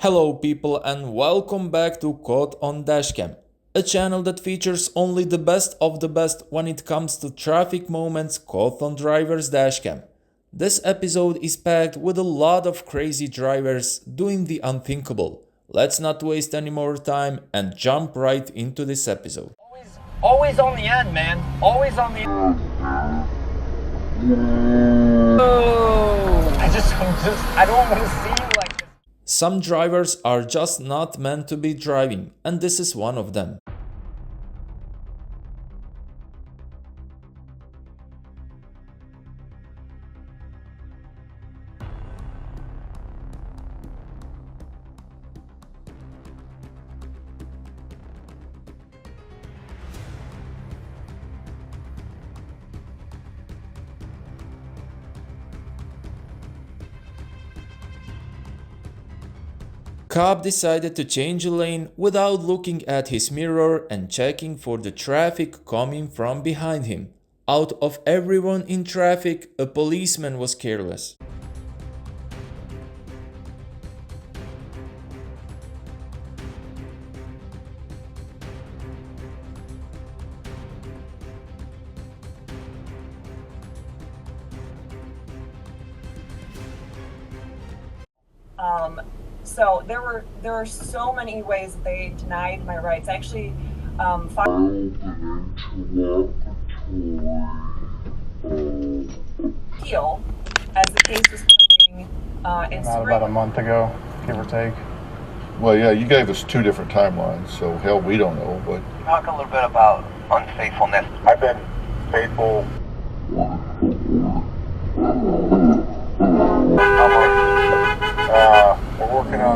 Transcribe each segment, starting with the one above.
Hello people and welcome back to Caught on Dashcam, a channel that features only the best of the best when it comes to traffic moments caught on drivers' dashcam. This episode is packed with a lot of crazy drivers doing the unthinkable. Let's not waste any more time and jump right into this episode. Always on the end, man. Always on the end. Oh, I don't want to see you like this. Some drivers are just not meant to be driving, and this is one of them. Cop decided to change a lane without looking at his mirror and checking for the traffic coming from behind him. Out of everyone in traffic, a policeman was careless. So there are so many ways that they denied my rights. I actually filed an appeal as the case was pending in spring. About a month ago, give or take. Well, yeah, you gave us two different timelines, so hell, we don't know, but... Talk a little bit about unfaithfulness. I've been faithful. We're working on...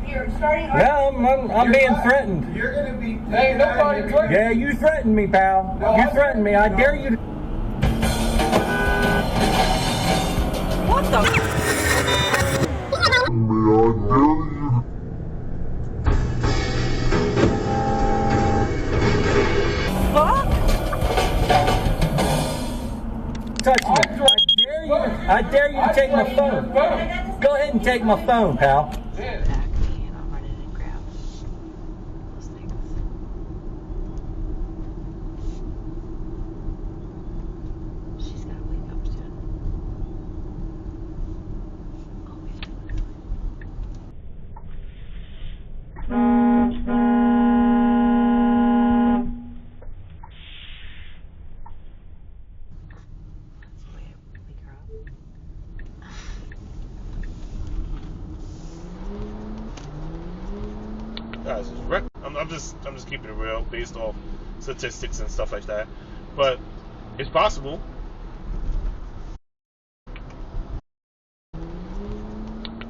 You're starting. Yeah, I'm being threatened. You're gonna be. Hey, nobody threatened. Yeah, you threatened me, pal. No, you threatened me. I dare you to. What the? Fuck? Touch me. I dare you to take my phone. Go ahead and take my phone, pal. Guys, I'm just keeping it real based off statistics and stuff like that, but it's possible.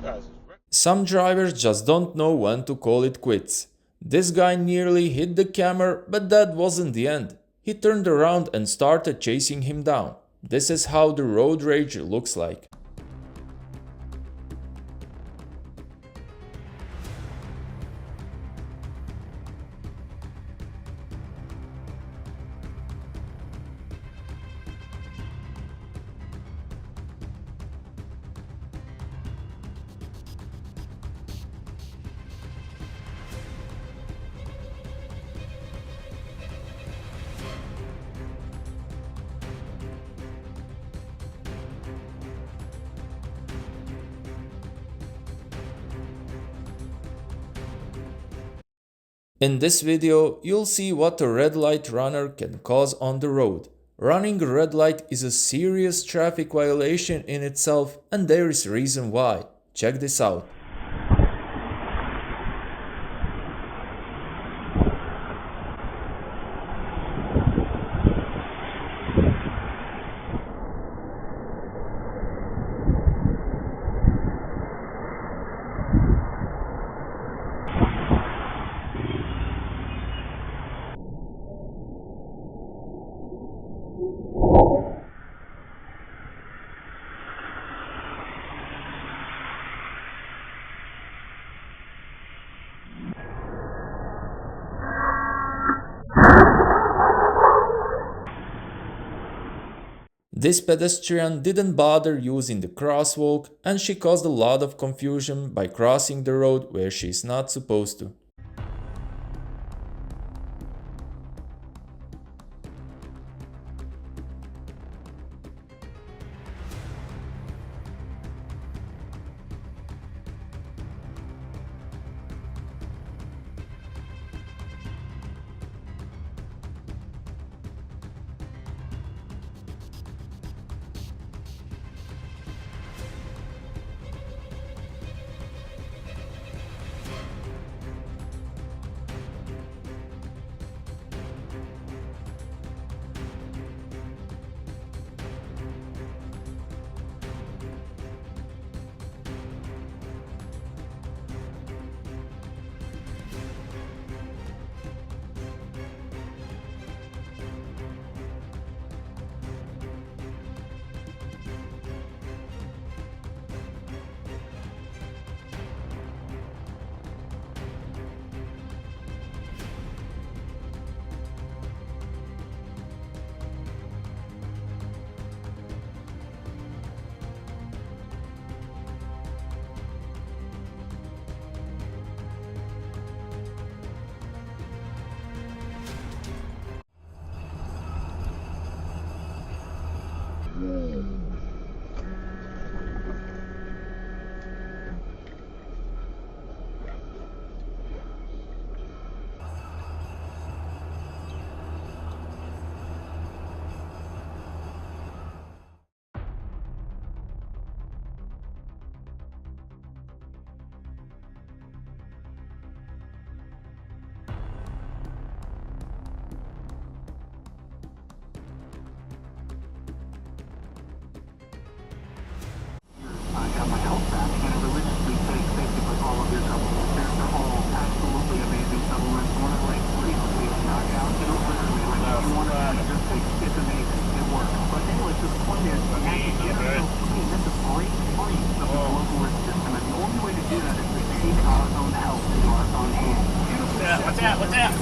Guys, Some drivers just don't know when to call it quits. This guy nearly hit the camera, but that wasn't the end. He turned around and started chasing him down. This is how the road rage looks like. In this video, you'll see what a red light runner can cause on the road. Running a red light is a serious traffic violation in itself, and there is a reason why. Check this out. This pedestrian didn't bother using the crosswalk and she caused a lot of confusion by crossing the road where she's not supposed to.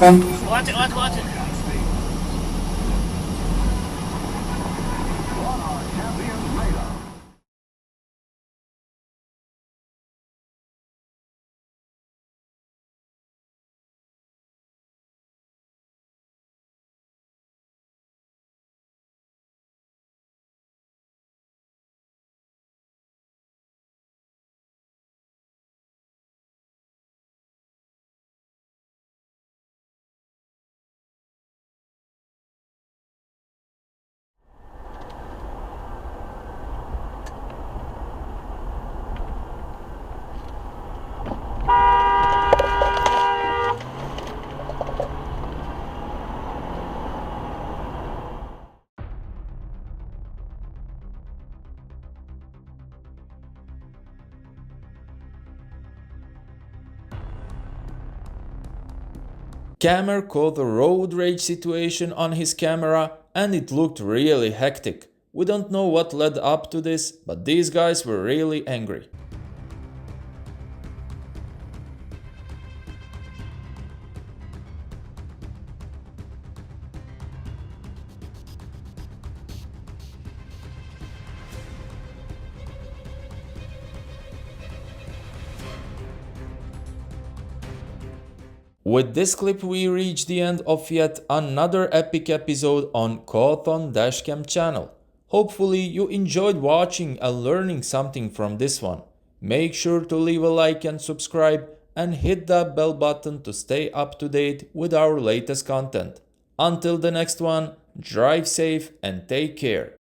Watch it, watch it. Cammer caught a road rage situation on his camera and it looked really hectic. We don't know what led up to this, but these guys were really angry. With this clip we reach the end of yet another epic episode on QuestForTheOpenRoad channel. Hopefully you enjoyed watching and learning something from this one. Make sure to leave a like and subscribe and hit that bell button to stay up to date with our latest content. Until the next one, drive safe and take care.